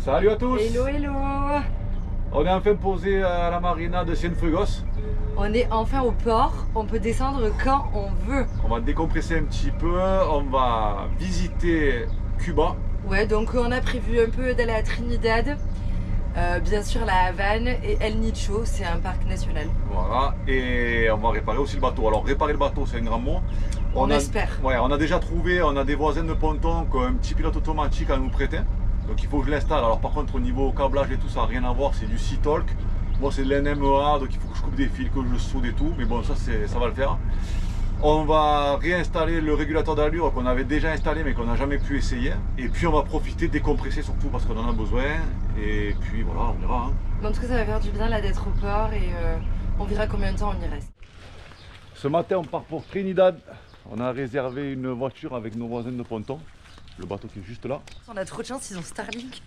Salut à tous. Hello, hello. On est enfin posé à la marina de Cienfuegos. On est enfin au port, on peut descendre quand on veut. On va décompresser un petit peu, on va visiter Cuba. Ouais, donc on a prévu un peu d'aller à Trinidad, bien sûr la Havane et El Nicho, c'est un parc national. Voilà, et on va réparer aussi le bateau. Alors réparer le bateau, c'est un grand mot. On espère. Ouais, on a déjà trouvé, on a des voisins de ponton qui ont un petit pilote automatique à nous prêter. Donc il faut que je l'installe. Alors par contre au niveau câblage et tout, ça n'a rien à voir, c'est du Sea-Talk. Moi c'est de l'NMEA, donc il faut que je coupe des fils, que je soude et tout. Mais bon, ça va le faire. On va réinstaller le régulateur d'allure qu'on avait déjà installé mais qu'on n'a jamais pu essayer. Et puis on va profiter de décompresser surtout parce qu'on en a besoin. Et puis voilà, on verra. Mais en tout cas ça va faire du bien là d'être au port et on verra combien de temps on y reste. Ce matin on part pour Trinidad. On a réservé une voiture avec nos voisins de ponton. Le bateau qui est juste là. On a trop de chance, ils ont Starlink.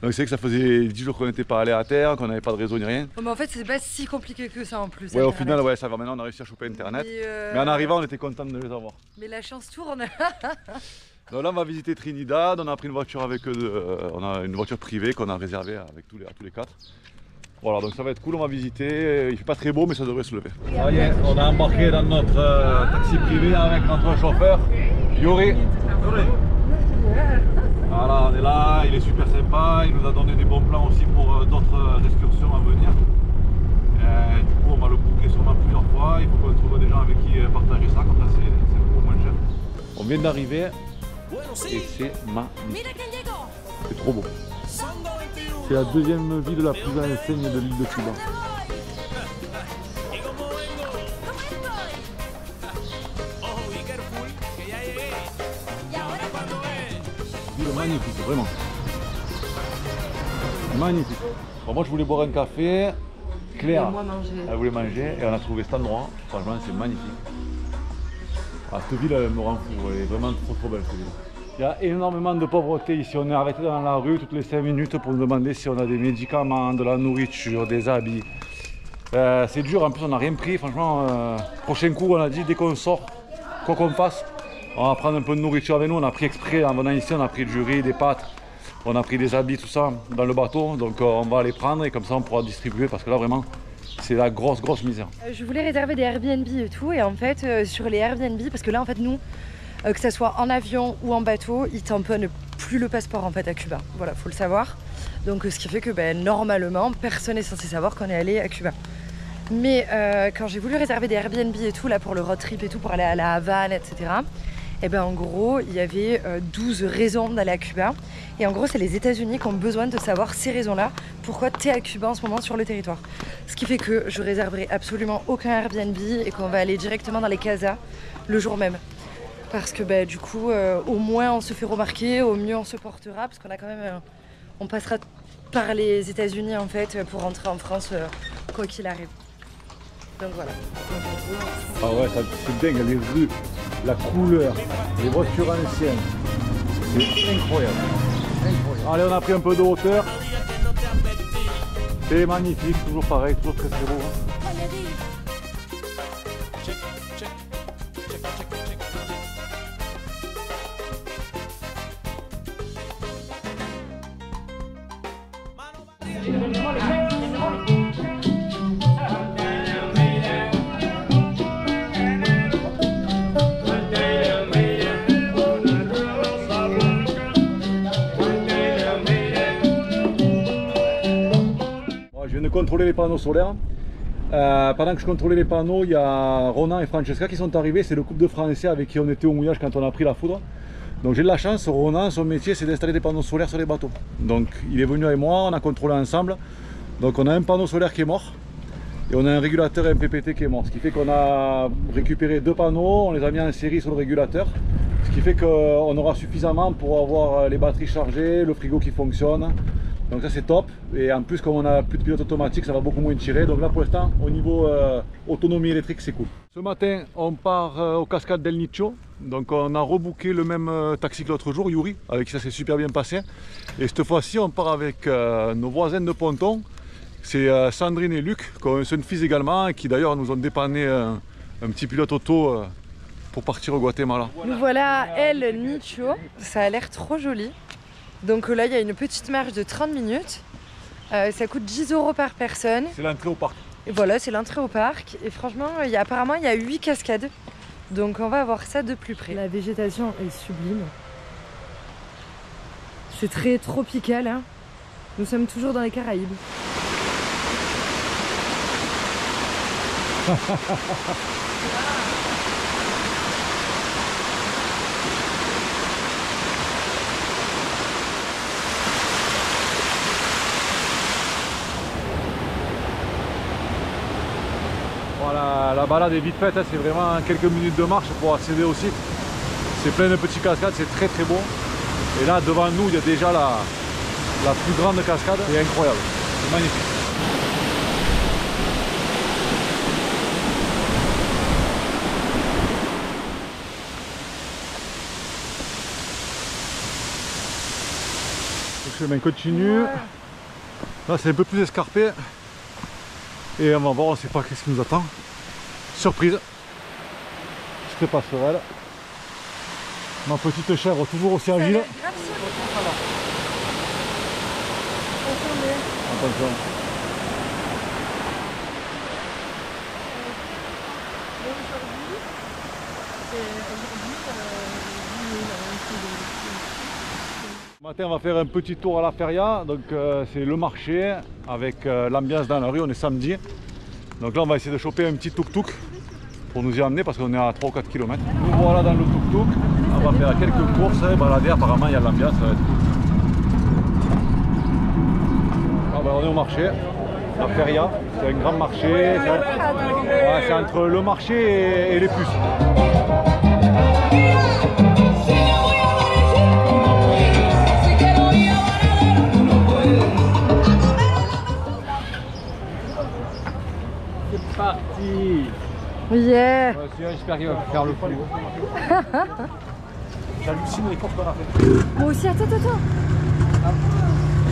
Donc c'est que ça faisait 10 jours qu'on n'était pas allé à terre, qu'on n'avait pas de réseau ni rien. Oh, mais en fait c'est pas si compliqué que ça en plus. Ouais, au final ouais, ça va, maintenant on a réussi à choper internet. Mais en arrivant on était content de les avoir. Mais la chance tourne. Donc là on va visiter Trinidad, on a pris une voiture avec on a une voiture privée qu'on a réservée avec tous les quatre. Voilà, donc ça va être cool, on va visiter. Il fait pas très beau mais ça devrait se lever. Ça y est, on a embarqué dans notre taxi privé avec notre chauffeur, Yuri. Voilà, on est là, il est super sympa, il nous a donné des bons plans aussi pour d'autres excursions à venir. Du coup, on va le booker sûrement plusieurs fois, il faut qu'on trouve des gens avec qui partager ça, comme ça c'est beaucoup moins cher. On vient d'arriver et c'est magnifique. C'est trop beau. C'est la deuxième ville la plus ancienne de l'île de Cuba. Magnifique, vraiment. Magnifique. Bon, moi je voulais boire un café. Claire, elle voulait manger et on a trouvé cet endroit. Franchement, c'est magnifique. Ah, cette ville, elle me rend fou. Elle est vraiment trop belle cette ville. Il y a énormément de pauvreté ici. On est arrêté dans la rue toutes les 5 minutes pour nous demander si on a des médicaments, de la nourriture, des habits. C'est dur, en plus on n'a rien pris. Franchement, prochain coup, on a dit dès qu'on sort, quoi qu'on fasse, on va prendre un peu de nourriture avec nous. On a pris exprès en venant ici, on a pris du riz, des pâtes, on a pris des habits, tout ça dans le bateau. Donc on va les prendre et comme ça on pourra distribuer parce que là vraiment c'est la grosse misère. Je voulais réserver des Airbnb et tout et en fait sur les Airbnb, parce que là en fait nous, que ce soit en avion ou en bateau, ils tamponnent plus le passeport en fait à Cuba. Voilà, faut le savoir. Donc ce qui fait que normalement personne n'est censé savoir qu'on est allé à Cuba. Mais quand j'ai voulu réserver des Airbnb et tout là pour le road trip et tout pour aller à la Havane, etc. Et ben en gros, il y avait 12 raisons d'aller à Cuba. Et en gros, c'est les États-Unis qui ont besoin de savoir ces raisons-là, pourquoi tu es à Cuba en ce moment sur le territoire. Ce qui fait que je réserverai absolument aucun Airbnb et qu'on va aller directement dans les casas le jour même. Parce que du coup, au moins on se fait remarquer, au mieux on se portera, parce qu'on a quand même, on passera par les États-Unis en fait pour rentrer en France quoi qu'il arrive. Donc voilà. Ah ouais, c'est dingue, les rues, la couleur, les voitures anciennes, c'est incroyable. Allez, on a pris un peu de hauteur. C'est magnifique, toujours pareil, toujours très beau. Je viens de contrôler les panneaux solaires. Pendant que je contrôlais les panneaux, il y a Ronan et Francesca qui sont arrivés. C'est le couple de Français avec qui on était au mouillage quand on a pris la foudre. Donc j'ai de la chance, Ronan, son métier c'est d'installer des panneaux solaires sur les bateaux. Donc il est venu avec moi, on a contrôlé ensemble. Donc on a un panneau solaire qui est mort et on a un régulateur MPPT qui est mort. Ce qui fait qu'on a récupéré 2 panneaux, on les a mis en série sur le régulateur. Ce qui fait qu'on aura suffisamment pour avoir les batteries chargées, le frigo qui fonctionne. Donc ça c'est top, et en plus comme on a plus de pilote automatique, ça va beaucoup moins tirer. Donc là pour l'instant au niveau autonomie électrique c'est cool. Ce matin on part aux cascades d'El Nicho. Donc on a rebooké le même taxi que l'autre jour, Yuri, avec qui ça s'est super bien passé. Et cette fois-ci on part avec nos voisins de ponton. C'est Sandrine et Luc, qui ont un son fils également, et qui d'ailleurs nous ont dépanné un petit pilote auto pour partir au Guatemala. Nous voilà à El Nicho, ça a l'air trop joli. Donc là, il y a une petite marche de 30 minutes. Ça coûte 10 € par personne. C'est l'entrée au parc. Et voilà, c'est l'entrée au parc. Et franchement, apparemment, il y a 8 cascades. Donc on va voir ça de plus près. La végétation est sublime. C'est très tropical. Hein. Nous sommes toujours dans les Caraïbes. Voilà, la balade est vite faite, hein, c'est vraiment quelques minutes de marche pour accéder au site. C'est plein de petites cascades, c'est très très beau. Et là devant nous il y a déjà la plus grande cascade, c'est incroyable, c'est magnifique. Le chemin continue, ouais. Là c'est un peu plus escarpé. Et on va voir, on ne sait pas qu'est-ce qui nous attend. Surprise. Je serai passerelle. Ma petite chèvre toujours aussi agile. Attention. Ce matin, on va faire un petit tour à la feria. Donc c'est le marché avec l'ambiance dans la rue. On est samedi. Donc là, on va essayer de choper un petit tuk-tuk pour nous y emmener parce qu'on est à 3 ou 4 km. Nous voilà dans le tuk-tuk. On va faire quelques courses et balader. Apparemment, il y a de l'ambiance. Ça va être cool. Ah ben, on est au marché. La feria, c'est un grand marché. C'est entre le marché et les puces. Parti. Yeah. J'espère qu'il va faire le coup. J'hallucine les courses qu'on a fait. Moi aussi, attends.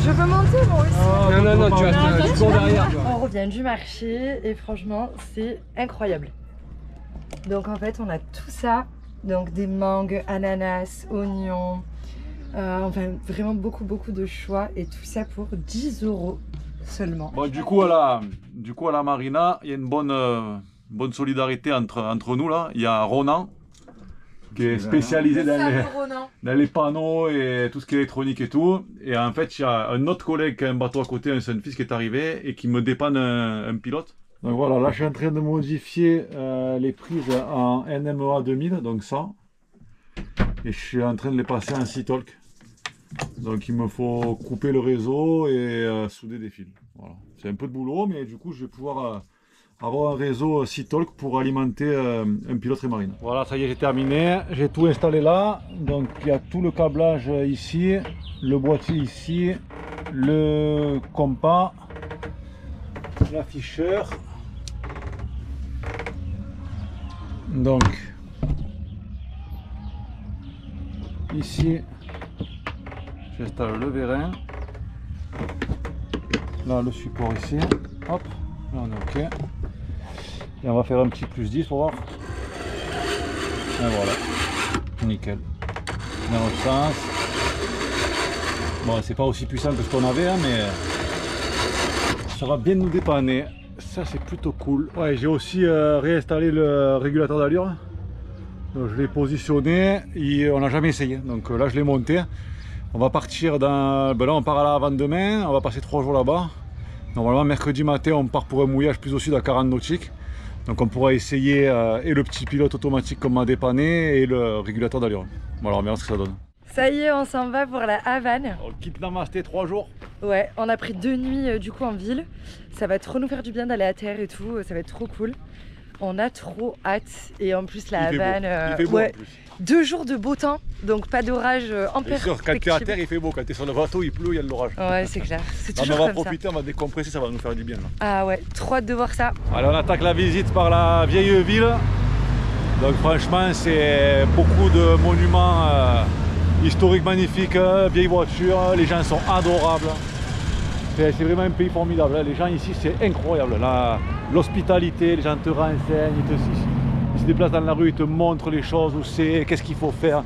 Je veux monter moi aussi. Oh, non, tu restes derrière. On revient du marché et franchement, c'est incroyable. Donc en fait, on a tout ça. Donc des mangues, ananas, oignons. Enfin, vraiment beaucoup de choix. Et tout ça pour 10 € seulement. Bon, du coup, à la marina, il y a une bonne solidarité entre nous là. Il y a Ronan qui est spécialisé dans les panneaux et tout ce qui est électronique et tout. Et en fait, il y a un autre collègue qui a un bateau à côté, un Sunfish qui est arrivé et qui me dépanne un pilote. Donc voilà, là je suis en train de modifier les prises en NMEA 2000, donc 100. Et je suis en train de les passer en C-Talk. Donc il me faut couper le réseau et souder des fils. Voilà. C'est un peu de boulot, mais du coup je vais pouvoir avoir un réseau C-Talk pour alimenter un pilote marine. Voilà, ça y est, j'ai terminé. J'ai tout installé là. Donc il y a tout le câblage ici, le boîtier ici, le compas, l'afficheur. Donc ici j'installe le vérin, là le support ici, hop, là on est ok, et on va faire un petit plus 10 pour voir, et voilà, nickel, dans l'autre sens. Bon, c'est pas aussi puissant que ce qu'on avait, hein, mais ça va bien nous dépanner, ça c'est plutôt cool. Ouais, j'ai aussi réinstallé le régulateur d'allure. Je l'ai positionné et on n'a jamais essayé, donc là je l'ai monté. On va partir dans... Ben là on part à la avant-demain, on va passer 3 jours là-bas. Normalement mercredi matin on part pour un mouillage plus au sud à 40 nautiques. Donc on pourra essayer et le petit pilote automatique qu'on m'a dépanné et le régulateur d'allure. Voilà, on verra ce que ça donne. Ça y est, on s'en va pour la Havane. On quitte Namasté 3 jours. Ouais, on a pris 2 nuits du coup en ville. Ça va trop nous faire du bien d'aller à terre et tout, ça va être trop cool. On a trop hâte et en plus la Havane, il fait beau, ouais, en plus. 2 jours de beau temps, donc pas d'orage en perspective. Quand tu es à terre il fait beau, quand tu es sur le bateau il pleut, il y a de l'orage. Ouais, c'est clair, c'est toujours on va comme profiter, ça. On va décompresser, ça va nous faire du bien là. Ah ouais, trop hâte de voir ça. Allez, on attaque la visite par la vieille ville. Donc franchement c'est beaucoup de monuments historiques magnifiques, vieilles voitures, les gens sont adorables. C'est vraiment un pays formidable, les gens ici c'est incroyable, l'hospitalité, les gens te renseignent, ils se déplacent dans la rue, ils te montrent les choses, où c'est, qu'est-ce qu'il faut faire.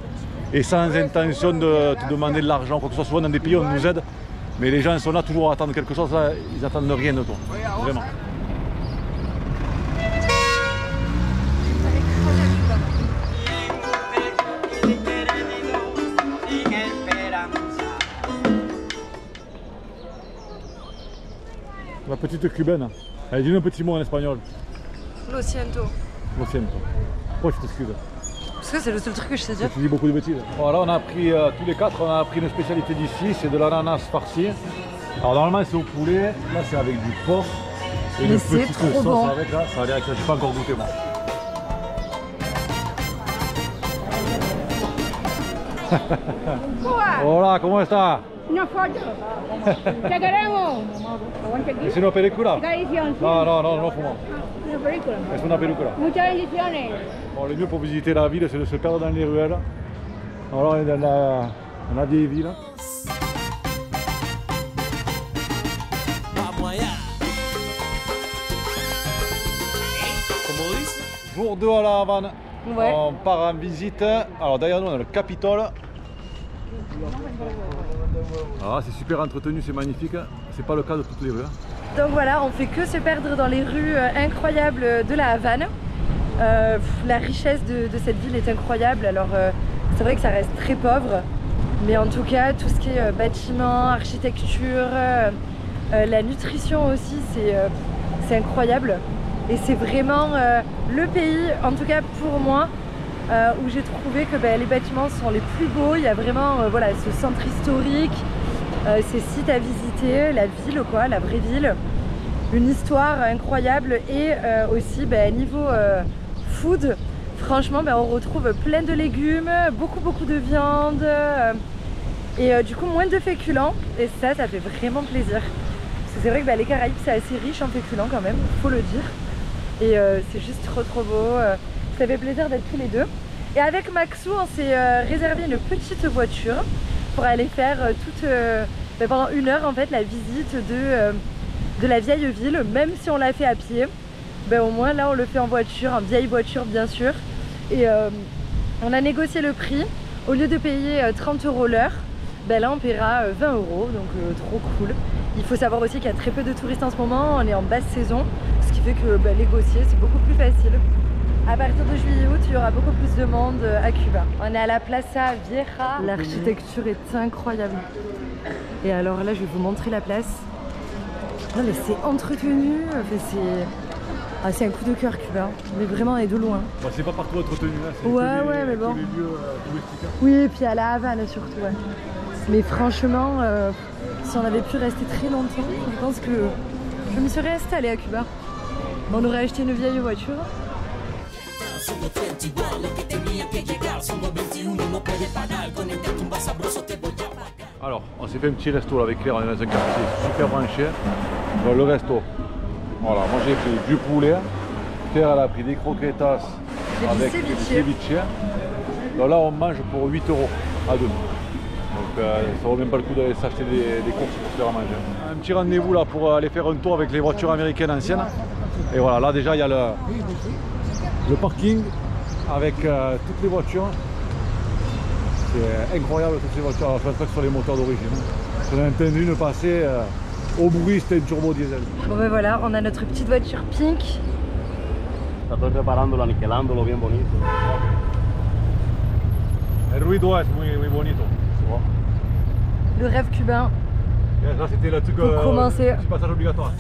et sans intention de te demander de l'argent, quoi que ce soit. Souvent dans des pays on nous aide, mais les gens sont là toujours à attendre quelque chose, là, ils attendent rien de toi, vraiment. La petite cubaine, elle dit un petit mot en espagnol. Lo siento. Lo siento. Pourquoi tu t'excuses? Parce que c'est le seul truc que je sais dire. Tu dis beaucoup de bêtises. Voilà, on a pris tous les quatre, on a pris une spécialité d'ici, c'est de l'ananas farci. Alors normalement c'est au poulet, là c'est avec du porc. Et mais une c'est petite trop sauce bon. avec là, ça a l'air que j'ai pas encore goûté moi. Hola, ¿cómo está? Una foto. Te queremos. Aguanta aquí. ¿Es una película? Tradición. No, no, no, no fumo. Una película. Es una película. Muchas bendiciones. Bon, le mieux pour visiter la ville, c'est de se perdre dans les ruelles. Alors, on est dans la vieille ville. Jour 2 à la Havane. Ouais. On part en visite. Alors, derrière nous, on a le Capitole. Ah, c'est super entretenu, c'est magnifique. C'est pas le cas de toutes les rues. Donc voilà, on fait que se perdre dans les rues incroyables de la Havane. La richesse de cette ville est incroyable. Alors c'est vrai que ça reste très pauvre, mais en tout cas tout ce qui est bâtiment, architecture, la nutrition aussi, c'est incroyable. Et c'est vraiment le pays, en tout cas pour moi, où j'ai trouvé que les bâtiments sont les plus beaux. Il y a vraiment voilà, ce centre historique, ces sites à visiter, la ville quoi, la vraie ville, une histoire incroyable et aussi niveau food, franchement on retrouve plein de légumes, beaucoup de viande et du coup moins de féculents et ça fait vraiment plaisir. Parce que c'est vrai que les Caraïbes c'est assez riche en féculents quand même, faut le dire. Et c'est juste trop beau, ça fait plaisir d'être tous les deux. Et avec Maxou on s'est réservé une petite voiture pour aller faire pendant 1 heure en fait la visite de la vieille ville, même si on l'a fait à pied. Au moins là on le fait en voiture, en vieille voiture bien sûr. Et on a négocié le prix, au lieu de payer 30 € l'heure, là on paiera 20 €, donc trop cool. Il faut savoir aussi qu'il y a très peu de touristes en ce moment, on est en basse saison, ce qui fait que négocier c'est beaucoup plus facile. À partir de juillet-août, il y aura beaucoup plus de monde à Cuba. On est à la Plaza Vieja. L'architecture est incroyable. Et alors là, je vais vous montrer la place. Non mais c'est entretenu, c'est un coup de cœur Cuba, mais vraiment et de loin. Bon, c'est pas partout entretenu, là. C'est ouais, mais bon. les lieux touristiques. Oui, et puis à la Havane surtout. Ouais. Mais franchement, si on avait pu rester très longtemps, je pense que je me serais installée à Cuba. On aurait acheté une vieille voiture. Alors, on s'est fait un petit resto là, avec Claire, on est dans un quartier super branché. Dans le resto, voilà, moi j'ai pris du poulet, Claire elle a pris des croquetas avec du ceviche. Donc là on mange pour 8 € à 2. Donc ça vaut même pas le coup d'aller s'acheter des courses pour se faire à manger. Un petit rendez-vous là pour aller faire un tour avec les voitures américaines anciennes. Et voilà, là déjà il y a le parking avec toutes les voitures. C'est incroyable toutes ces voitures. Alors, je pense pas que ce sont les moteurs d'origine. On a entendu une passer au bruit, c'était une turbo diesel. Bon voilà, on a notre petite voiture pink. Estoy reparándolo, aniquilándolo bien bonito. El ruido es muy bonito. Le rêve cubain. Et ça c'était le truc pour commencer. petit passage obligatoire.